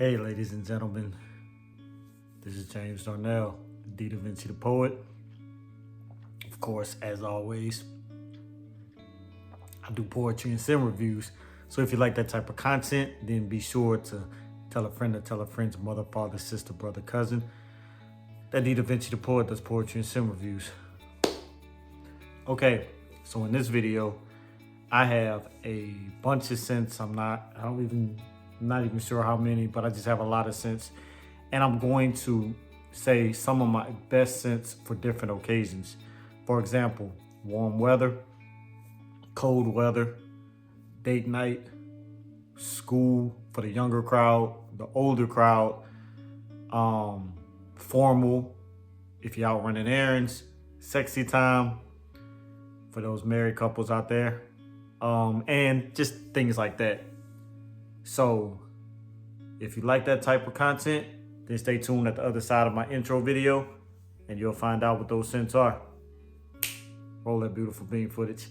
Hey, ladies and gentlemen, this is James Darnell, Davinci the poet. Of course, as always, I do poetry and sim reviews. So if you like that type of content, then be sure to tell a friend to tell a friend's mother, father, sister, brother, cousin that Davinci the poet does poetry and sim reviews. Okay, so in this video, I have a bunch of scents. I'm not even sure how many, but I just have a lot of scents. And I'm going to say some of my best scents for different occasions. For example, warm weather, cold weather, date night, school for the younger crowd, the older crowd, formal, if you're out running errands, sexy time for those married couples out there, and just things like that. So if you like that type of content, then stay tuned at the other side of my intro video and you'll find out what those scents are. Roll that beautiful bean footage.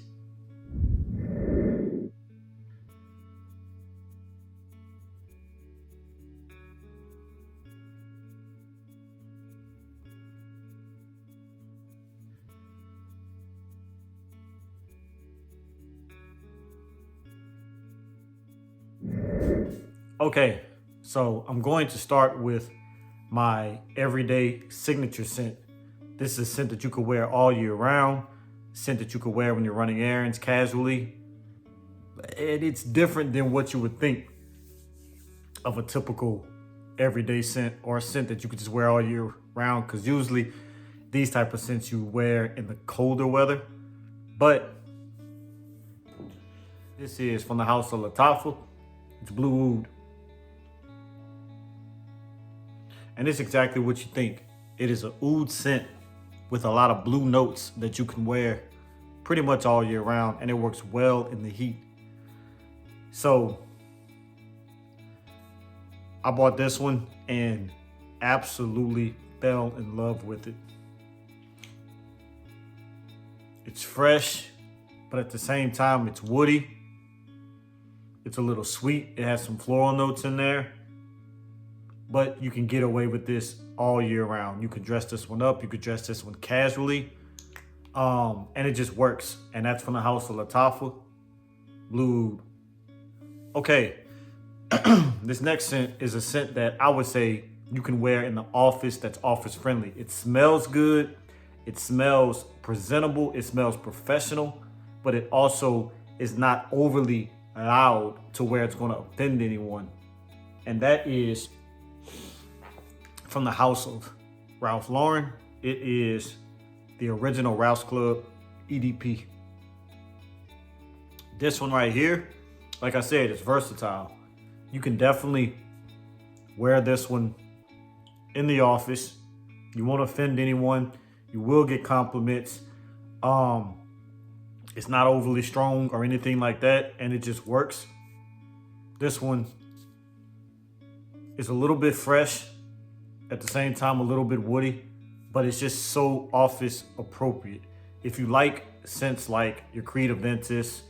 Okay, so I'm going to start with my everyday signature scent. This is a scent that you could wear all year round, scent that you could wear when you're running errands casually. And it's different than what you would think of a typical everyday scent or a scent that you could just wear all year round, because usually these type of scents you wear in the colder weather. But this is from the house of Lattafa. It's Blue Oud. And it's exactly what you think. It is an oud scent with a lot of blue notes that you can wear pretty much all year round, and it works well in the heat. So I bought this one and absolutely fell in love with it. It's fresh, but at the same time, it's woody. It's a little sweet. It has some floral notes in there. But you can get away with this all year round. You could dress this one up. You could dress this one casually. And it just works. And that's from the house of Lattafa, Blue Oud. Okay. This next scent is a scent that I would say you can wear in the office that's office friendly. It smells good. It smells presentable. It smells professional. But it also is not overly loud to where it's going to offend anyone. And that is from the house of Ralph Lauren. It is the original Ralph's Club EDP. This one right here, like I said, it's versatile. You can definitely wear this one in the office. You won't offend anyone. You will get compliments. It's not overly strong or anything like that, and it just works. This one is a little bit fresh, at the same time a little bit woody, but it's just so office appropriate. If you like scents like your Creed Aventus,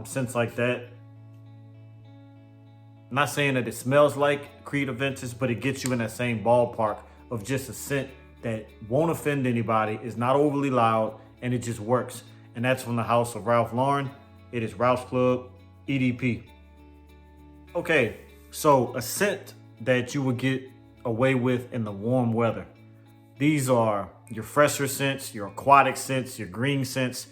scents like that, I'm not saying that it smells like Creed Aventus, but it gets you in that same ballpark of just a scent that won't offend anybody, is not overly loud, and it just works. And that's from the house of Ralph Lauren. It is Ralph's Club EDP. Okay, so a scent that you would get away with in the warm weather. These are your fresher scents, your aquatic scents, your green scents,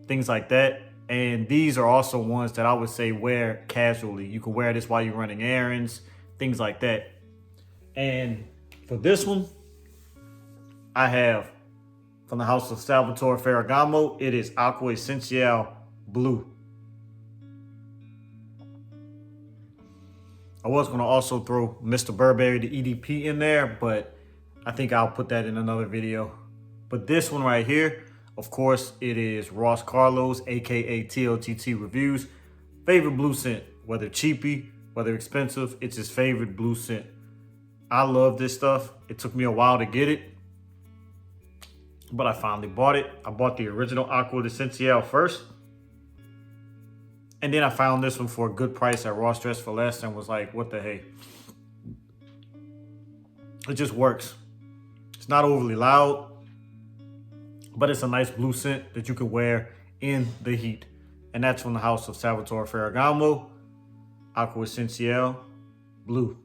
things like that. And these are also ones that I would say wear casually. You can wear this while you're running errands, things like that. And for this one, I have from the house of Salvatore Ferragamo, it is Aqua Essential Blue. I was going to also throw Mr. Burberry, the EDP, in there, but I think I'll put that in another video. But this one right here, of course, it is Ross Carlos, aka TLTT Reviews. Favorite blue scent, whether cheapy, whether expensive, it's his favorite blue scent. I love this stuff. It took me a while to get it, but I finally bought it. I bought the original Aqua Essential first. And then I found this one for a good price at Ross Dress for Less and was like, what the hey? It just works. It's not overly loud, but it's a nice blue scent that you can wear in the heat. And that's from the house of Salvatore Ferragamo, Aqua Essentiel Blue.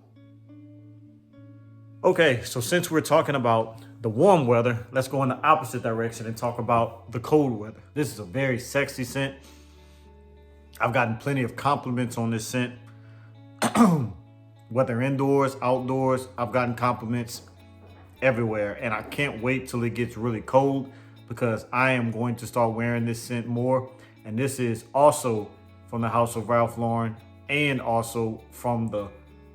Okay, so since we're talking about the warm weather, let's go in the opposite direction and talk about the cold weather. This is a very sexy scent. I've gotten plenty of compliments on this scent. Whether indoors, outdoors, I've gotten compliments everywhere. And I can't wait till it gets really cold because I am going to start wearing this scent more. And this is also from the house of Ralph Lauren and also from the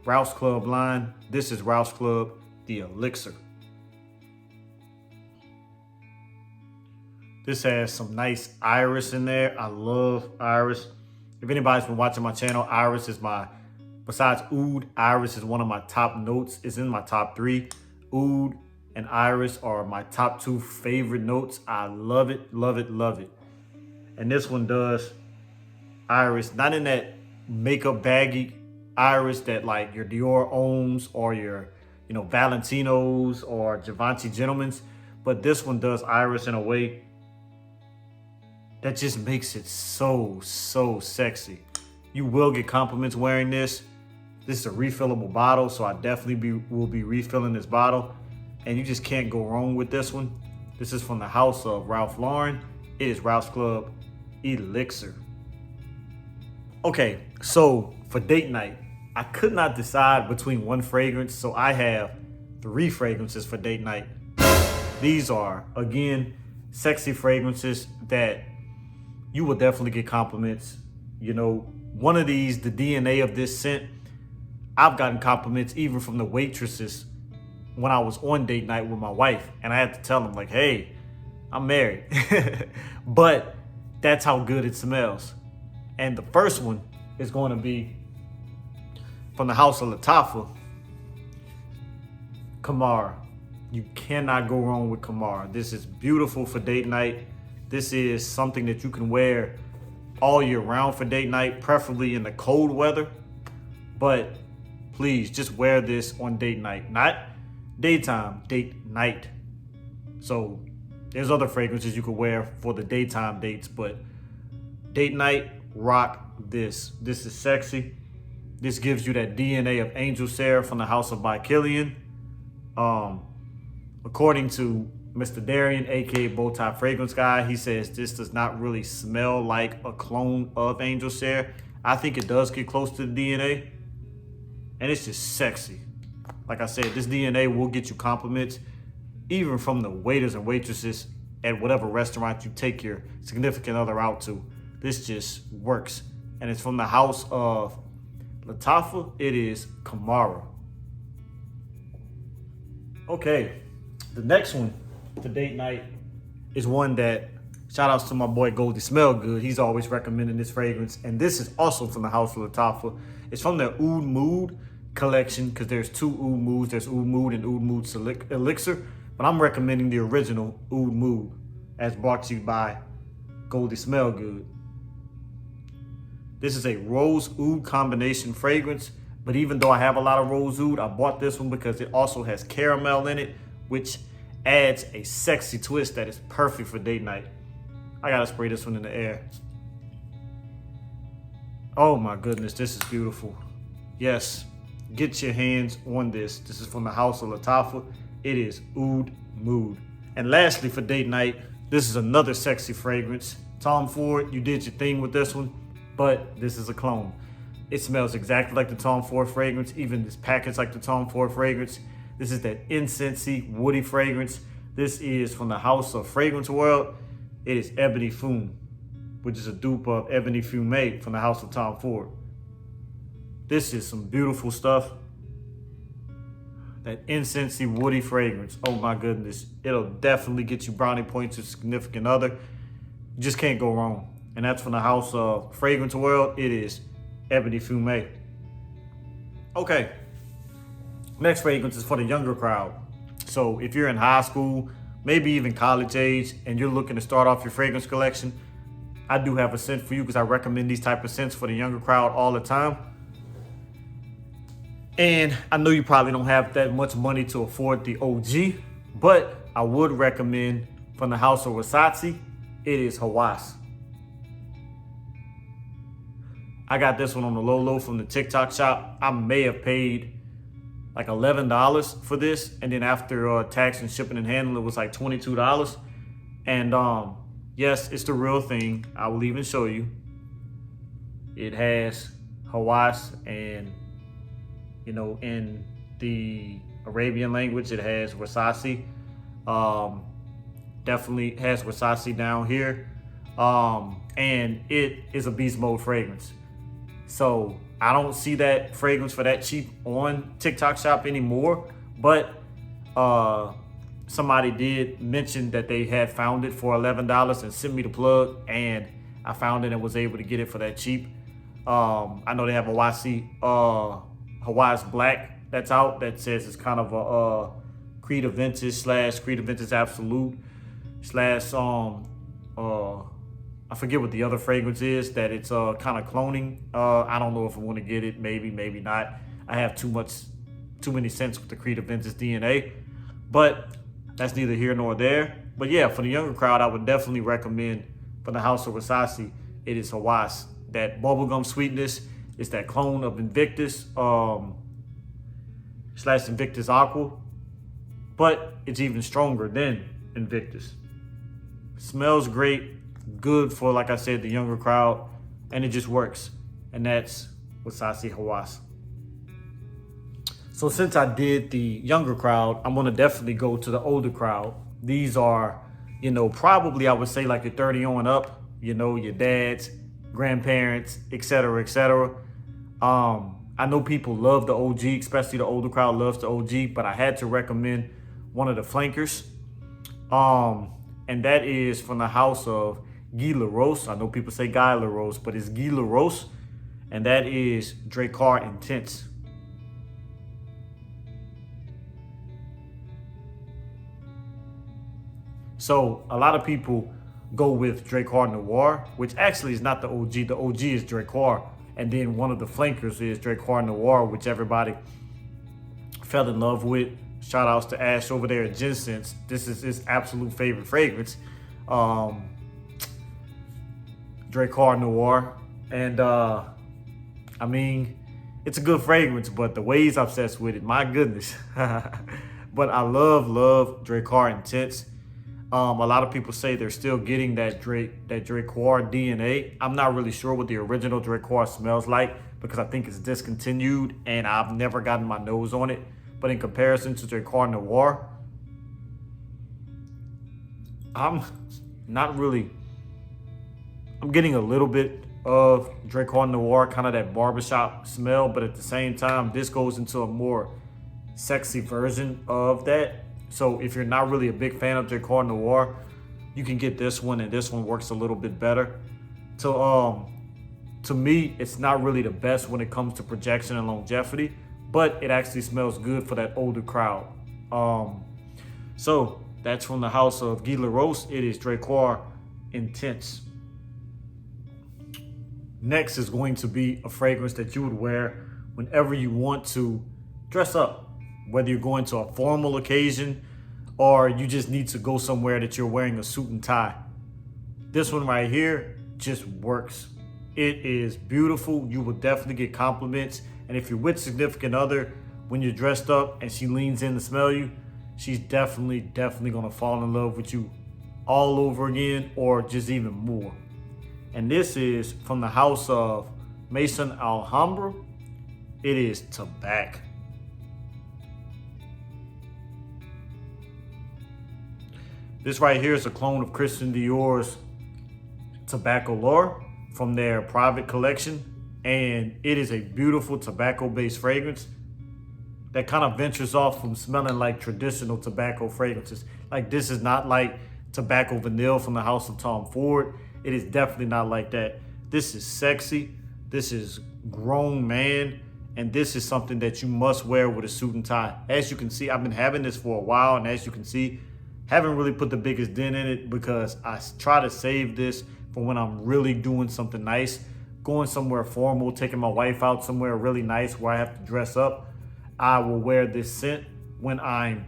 Rouse Club line. This is Rouse Club, the Elixir. This has some nice iris in there. I love iris. If anybody's been watching my channel, iris is besides oud, iris is one of my top notes. It's in my top 3. Oud and iris are my top 2 favorite notes. I love it, love it, love it. And this one does iris, not in that makeup baggy iris that like your Dior Homes or your, Valentinos or Davinci Gentlemen's, but this one does iris in a way that just makes it so sexy. You will get compliments wearing this. This is a refillable bottle, so I definitely will be refilling this bottle, and you just can't go wrong with this one. This is from the house of Ralph Lauren. It is Rouse Club Elixir. Okay, so for date night, I could not decide between one fragrance, so I have 3 fragrances for date night. These are, again, sexy fragrances that you will definitely get compliments. One of these, the DNA of this scent, I've gotten compliments even from the waitresses when I was on date night with my wife, and I had to tell them like, hey, I'm married. But that's how good it smells. And the first one is going to be from the house of Lattafa, Kamara. You cannot go wrong with Kamara. This is beautiful for date night. This is something that you can wear all year round for date night, preferably in the cold weather. But please just wear this on date night, not daytime, date night. So there's other fragrances you could wear for the daytime dates, but date night, rock this. This is sexy. This gives you that DNA of Angel Sarah from the house of By Killian. According to Mr. Darian, aka Bowtie Fragrance Guy, he says this does not really smell like a clone of Angel Sarah. I think it does get close to the DNA, and it's just sexy. Like I said, this DNA will get you compliments, even from the waiters and waitresses at whatever restaurant you take your significant other out to. This just works, and it's from the house of Lattafa. It is Kamara. Okay, the next one to date night is one that, shout outs to my boy Goldie Smell Good. He's always recommending this fragrance, and this is also from the house of Lattafa. It's from their Oud Mood collection, because there's 2 Oud Moods. There's Oud Mood and Oud Mood Elixir, but I'm recommending the original Oud Mood, as brought to you by Goldie Smell Good. This is a rose oud combination fragrance, but even though I have a lot of rose oud, I bought this one because it also has caramel in it, which adds a sexy twist that is perfect for date night. I gotta spray this one in the air. Oh my goodness, this is beautiful. Yes, get your hands on this. This is from the house of Lattafa. It is Oud Mood. And lastly for date night, this is another sexy fragrance. Tom Ford, you did your thing with this one, but this is a clone. It smells exactly like the Tom Ford fragrance, even this package like the Tom Ford fragrance. This is that incensey, woody fragrance. This is from the house of Fragrance World. It is Ebony Fume, which is a dupe of Ebony Fume from the house of Tom Ford. This is some beautiful stuff. That incensey, woody fragrance. Oh my goodness. It'll definitely get you brownie points to significant other. You just can't go wrong. And that's from the house of Fragrance World. It is Ebony Fume. Okay. Next fragrance is for the younger crowd. So if you're in high school, maybe even college age, and you're looking to start off your fragrance collection, I do have a scent for you because I recommend these type of scents for the younger crowd all the time. And I know you probably don't have that much money to afford the OG, but I would recommend from the house of Versace, it is Hawass. I got this one on the low from the TikTok shop. I may have paid like $11 for this, and then after tax and shipping and handling, it was like $22. And yes, it's the real thing. I will even show you. It has Hawass, and in the Arabian language, it has Versace. Definitely has Versace down here, and it is a beast mode fragrance. So I don't see that fragrance for that cheap on TikTok shop anymore, but somebody did mention that they had found it for $11 and sent me the plug, and I found it and was able to get it for that cheap. I know they have a Hawass Black that's out that says it's kind of a Creed of Vintage / Creed of Vintage Absolute / I forget what the other fragrance is that it's kind of cloning. I don't know if I want to get it. Maybe not. I have too many scents with the Creed of Vintage DNA, but that's neither here nor there. But yeah, for the younger crowd, I would definitely recommend from the house of Versace, it is Hawass. That bubblegum sweetness is that clone of Invictus / Invictus Aqua, but it's even stronger than Invictus. Smells great. Good for, like I said, the younger crowd, and it just works. And that's Versace Hawass. So since I did the younger crowd, I'm gonna definitely go to the older crowd. These are, probably I would say like your 30 on up, your dads, grandparents, etc., etc. I know people love the OG, especially the older crowd loves the OG, but I had to recommend one of the flankers. And that is from the house of Guy LaRose. I know people say Guy LaRose, but it's Guy LaRose, and that is Drakkar Intense. So a lot of people go with Drakkar Noir, which actually is not the OG. The OG is Drakkar, and then one of the flankers is Drakkar Noir, which everybody fell in love with. Shout outs to Ash over there at Jensen's. This is his absolute favorite fragrance. Drakkar Noir. And I mean, it's a good fragrance, but the way he's obsessed with it, my goodness. But I love Drakkar Intense. A lot of people say they're still getting that Drakkar DNA. I'm not really sure what the original Drakkar smells like because I think it's discontinued and I've never gotten my nose on it. But in comparison to Drakkar Noir, I'm getting a little bit of Drakkar Noir, kind of that barbershop smell, but at the same time, this goes into a more sexy version of that. So if you're not really a big fan of Drakkar Noir, you can get this one, and this one works a little bit better. So to me, it's not really the best when it comes to projection and longevity, but it actually smells good for that older crowd. So that's from the house of Guy LaRose. It is Drakkar Intense. Next is going to be a fragrance that you would wear whenever you want to dress up, whether you're going to a formal occasion or you just need to go somewhere that you're wearing a suit and tie. This one right here just works. It is beautiful. You will definitely get compliments. And if you're with a significant other, when you're dressed up and she leans in to smell you, she's definitely gonna fall in love with you all over again or just even more. And this is from the house of Maison Alhambra. It is Tobacco. This right here is a clone of Christian Dior's Tobacco L'Or from their private collection. And it is a beautiful tobacco-based fragrance that kind of ventures off from smelling like traditional tobacco fragrances. Like, this is not like tobacco vanilla from the house of Tom Ford. It is definitely not like that. This is sexy. This is grown man. And this is something that you must wear with a suit and tie. As you can see, I've been having this for a while. And as you can see, haven't really put the biggest dent in it because I try to save this for when I'm really doing something nice. Going somewhere formal, taking my wife out somewhere really nice where I have to dress up. I will wear this scent when I'm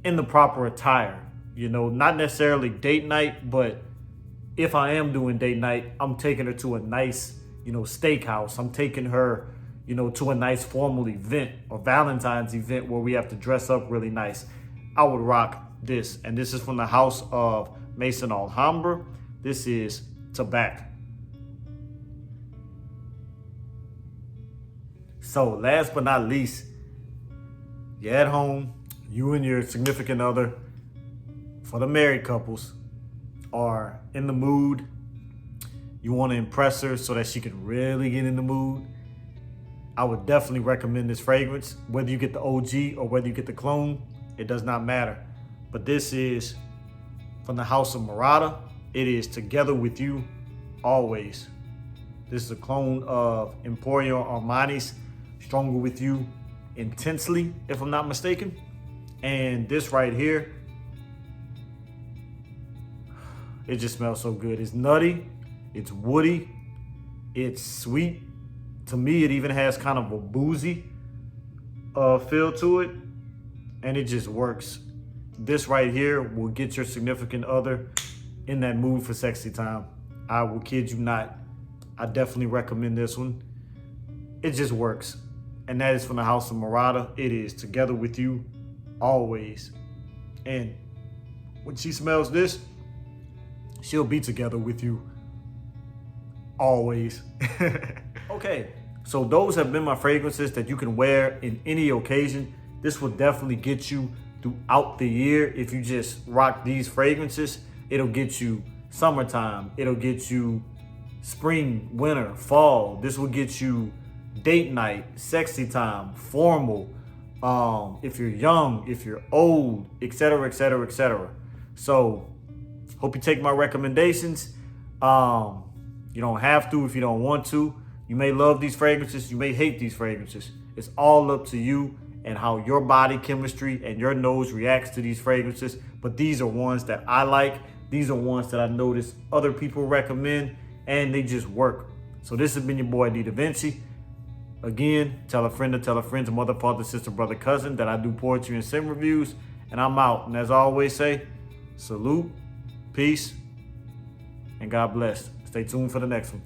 in the proper attire. You know, not necessarily date night, but if I am doing date night, I'm taking her to a nice, steakhouse. I'm taking her, to a nice formal event or Valentine's event where we have to dress up really nice. I would rock this. And this is from the house of Maison Alhambra. This is Tobacco. So last but not least, you're at home, you and your significant other, for the married couples, are in the mood. You want to impress her so that she can really get in the mood. I would definitely recommend this fragrance. Whether you get the OG or whether you get the clone, it does not matter. But this is from the house of Murata. It is Together With You Always. This is a clone of Emporio Armani's Stronger With You Intensely, if I'm not mistaken. And this right here, it just smells so good. It's nutty, it's woody, it's sweet. To me, it even has kind of a boozy feel to it, and it just works. This right here will get your significant other in that mood for sexy time. I will kid you not. I definitely recommend this one. It just works. And that is from the house of Murata. It is Together With You Always. And when she smells this, she'll be together with you always. Okay, so those have been my fragrances that you can wear in any occasion. This will definitely get you throughout the year. If you just rock these fragrances, it'll get you summertime. It'll get you spring, winter, fall. This will get you date night, sexy time, formal, if you're young, if you're old, etc., etc., etc. So hope you take my recommendations. You don't have to if you don't want to. You may love these fragrances, you may hate these fragrances. It's all up to you and how your body chemistry and your nose reacts to these fragrances. But these are ones that I like. These are ones that I notice other people recommend, and they just work. So this has been your boy, Davinci. Again, tell a friend to tell a friend, to mother, father, sister, brother, cousin, that I do poetry and scent reviews. And I'm out. And as I always say, salute, peace, and God bless. Stay tuned for the next one.